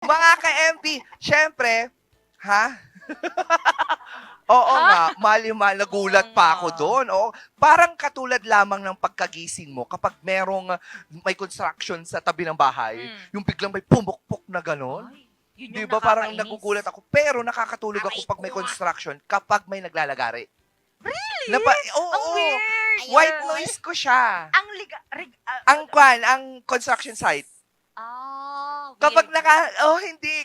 Mga ka-MB, siyempre, ha? Oo Ha? nga, mali-mal nagulat Oo pa nga. ako do'n, oo. Parang katulad lamang ng pagkagising mo kapag merong, may construction sa tabi ng bahay, Hmm. yung biglang may pumukpok na gano'n. Ay, yun 'Di yung ba parang nakakainis. nagugulat ako, pero nakakatulog ako Aray 'pag may ko. construction, kapag may naglalagari. Really? Napa Ang oo, weird. white noise ko siya. Ang Ang construction site. weird.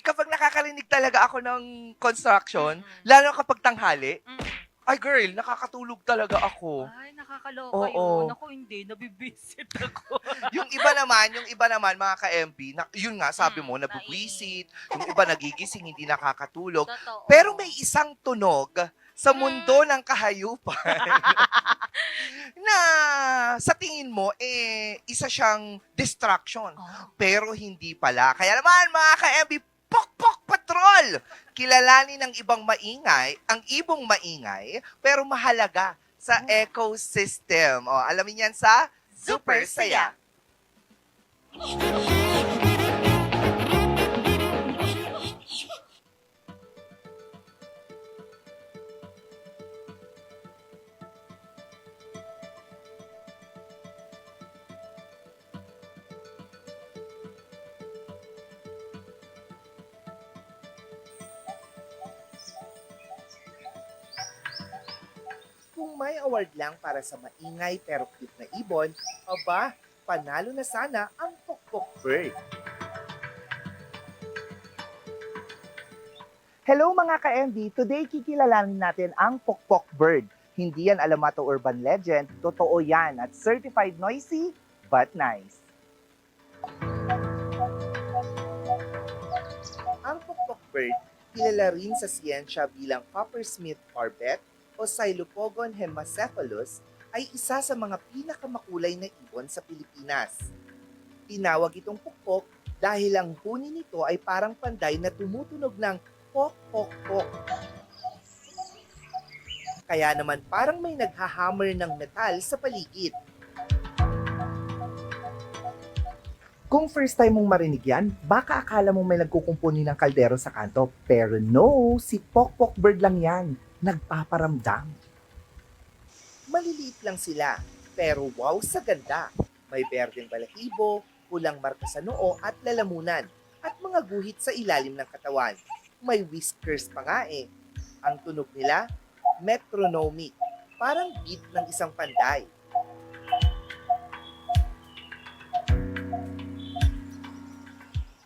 Kapag nakakarinig talaga ako ng construction, Mm. lalo kapag tanghali, Mm. ay girl, nakakatulog talaga ako. Ay, nakakaloka yun. Oo. Ako hindi, nabibisit ako. Yung iba naman mga ka-MB, yun nga sabi mo, Naiingit. nabubwisit, yung iba nagigising, hindi nakakatulog. Totoo. Pero may isang tunog sa mundo Hmm. ng kahayupan na sa tingin mo, isa siyang distraction. Oh. Pero hindi pala. Kaya naman mga ka-MB, Pokpok Patrol! Kilalanin ng ibang maingay, ang ibong maingay, pero mahalaga sa ecosystem. O, alamin yan sa Super Saya. Kung may award lang para sa maingay pero cute na ibon, aba, panalo na sana ang Pokpok Bird. Hello mga ka-MB! Today kikilalanin natin ang Pokpok Bird. Hindi yan alamat o urban legend, totoo yan at certified noisy but nice. Ang Pokpok Bird, kilala rin sa siyensya bilang coppersmith barbet o Xylopogon hemacephalus, ay isa sa mga pinakamakulay na ibon sa Pilipinas. Tinawag itong pukpok dahil ang huni nito ay parang panday na tumutunog ng pok pok pok. Kaya naman parang may naghahammer ng metal sa paligid. Kung first time mong marinig yan, baka akala mong may nagkukumpuni ng kaldero sa kanto. Pero no, si Pokpok Bird lang yan. Nagpaparamdam. Maliliit lang sila, pero wow sa ganda. May berdeng balahibo, pulang marka sa noo at lalamunan, at mga guhit sa ilalim ng katawan. May whiskers pa nga eh. Ang tunog nila, metronomic, parang beat ng isang panday.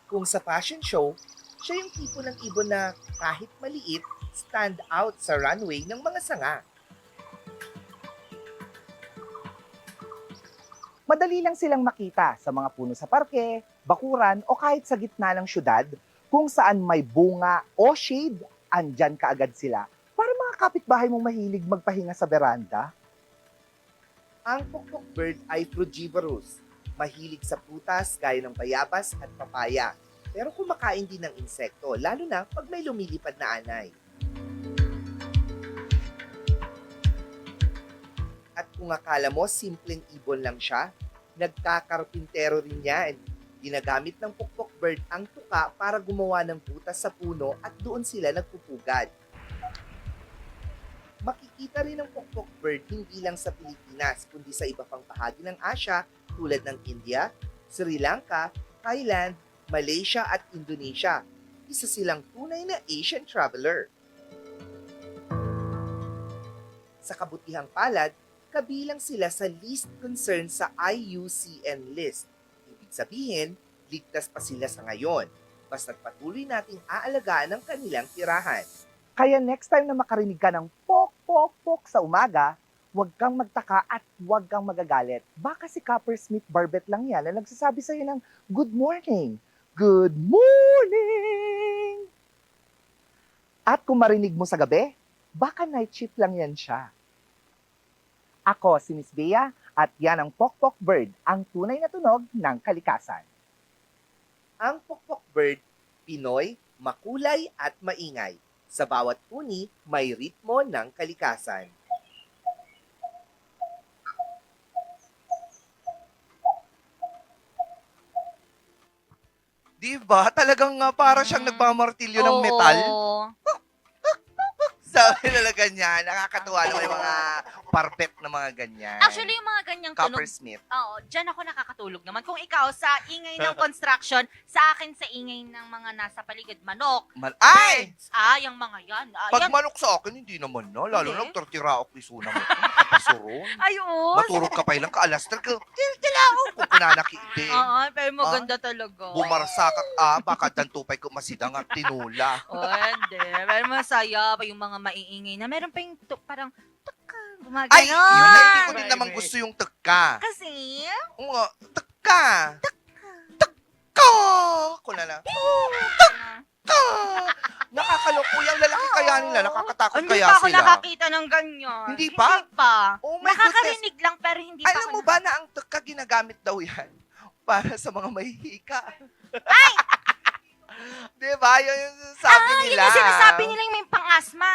Kung sa fashion show, siya yung tipo ng ibon na kahit maliit, stand out sa runway ng mga sanga. Madali lang silang makita sa mga puno sa parke, bakuran o kahit sa gitna ng syudad, kung saan may bunga o shade, andyan kaagad sila para mga kapitbahay mong mahilig magpahinga sa veranda. Ang Pokpok Bird ay frugivorous, mahilig sa prutas gaya ng bayabas at papaya, pero kumakain din ng insekto, lalo na pag may lumilipad na anay. At kung akala mo simpleng ibon lang siya, nagkakarpintero rin yan. Ginagamit ng Pokpok Bird ang tuka para gumawa ng butas sa puno at doon sila nagpupugad. Makikita rin ang Pokpok Bird hindi lang sa Pilipinas, kundi sa iba pang bahagi ng Asia tulad ng India, Sri Lanka, Thailand, Malaysia at Indonesia. Isa silang tunay na Asian traveler. Sa kabutihang palad, kabilang sila sa least concern sa IUCN list. Ibig sabihin, ligtas pa sila sa ngayon, basta't patuloy nating aalagaan ang kanilang tirahan. Kaya next time na makarinig ka ng pok, pok, pok sa umaga, huwag kang magtaka at huwag kang magagalit. Baka si Coppersmith Barbet lang yan na nagsasabi sa'yo ng good morning. Good morning! At kung marinig mo sa gabi, baka night shift lang yan siya. Ako si Miss Bea at yan ang Pokpok Bird, ang tunay na tunog ng kalikasan. Ang Pokpok Bird, Pinoy, makulay at maingay. Sa bawat huni, may ritmo ng kalikasan. Diba? ba? Talagang para siyang nagmamartilyo ng metal. Oo. Sabi talaga niya, nakakatuwa naman yung mga parpet na mga ganyan. Actually, yung mga ganyang tunog, Coppersmith. oo, dyan ako nakakatulog naman. Kung ikaw sa ingay ng construction, sa akin sa ingay ng mga nasa paligid, manok, Ay! birds, yung mga yan. Pag Yan. manok sa akin, hindi naman na. Lalo Hindi? na tortiraok ni Suna mo. Kapasuron. Ayun. Maturog ka pa ilang ka-alas. Tiltilaok! Kung kunanakitin. Oo, pero maganda talaga. Bumarsa ka, baka dantupay ko masidang at tinula. Oh, hindi. Pero masaya pa yung mga maiingay na meron pa yung parang taka, gumagano. Ay, yun na, hindi ko din naman gusto yung tagka. Kasi, Oo nga, tagka. Tagka! Ko na lang. Tagka! Nakakaloko yung lalaki kaya nila, nakakatakot hindi kaya pa ako sila. nakakita ng ganyan. Hindi pa? Hindi pa. Oh my Nakakarinig lang pero hindi pa Alam ako mo ba na ang tagka ginagamit daw yan para sa mga mahihika? Ay! Di ba? Yun yung sabi Yun nila. yung sinasabi nila yung may pang-asma.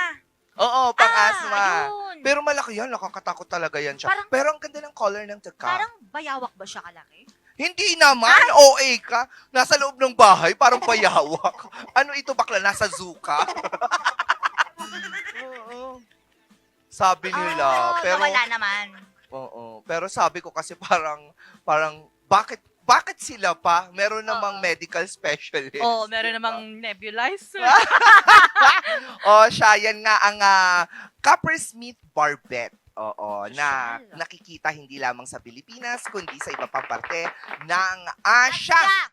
Oo, pang-asma. Ayun. Pero malaki yan, nakakatakot talaga yan siya. Parang- Pero ang ganda ng color ng tagka. Parang bayawak ba siya kalaki? Hindi naman, OA ka. Nasa loob ng bahay, parang bayawak. Ano ito bakla, nasa zoo ka? Oo. Sabi nila, pero wala naman. oo, pero sabi ko kasi parang bakit sila pa? Meron namang medical specialist. Oh, meron namang nebulizer. Siya yan nga ang Coppersmith Barbet. Oo, na Social. nakikita hindi lamang sa Pilipinas, kundi sa iba pang parte ng Asya.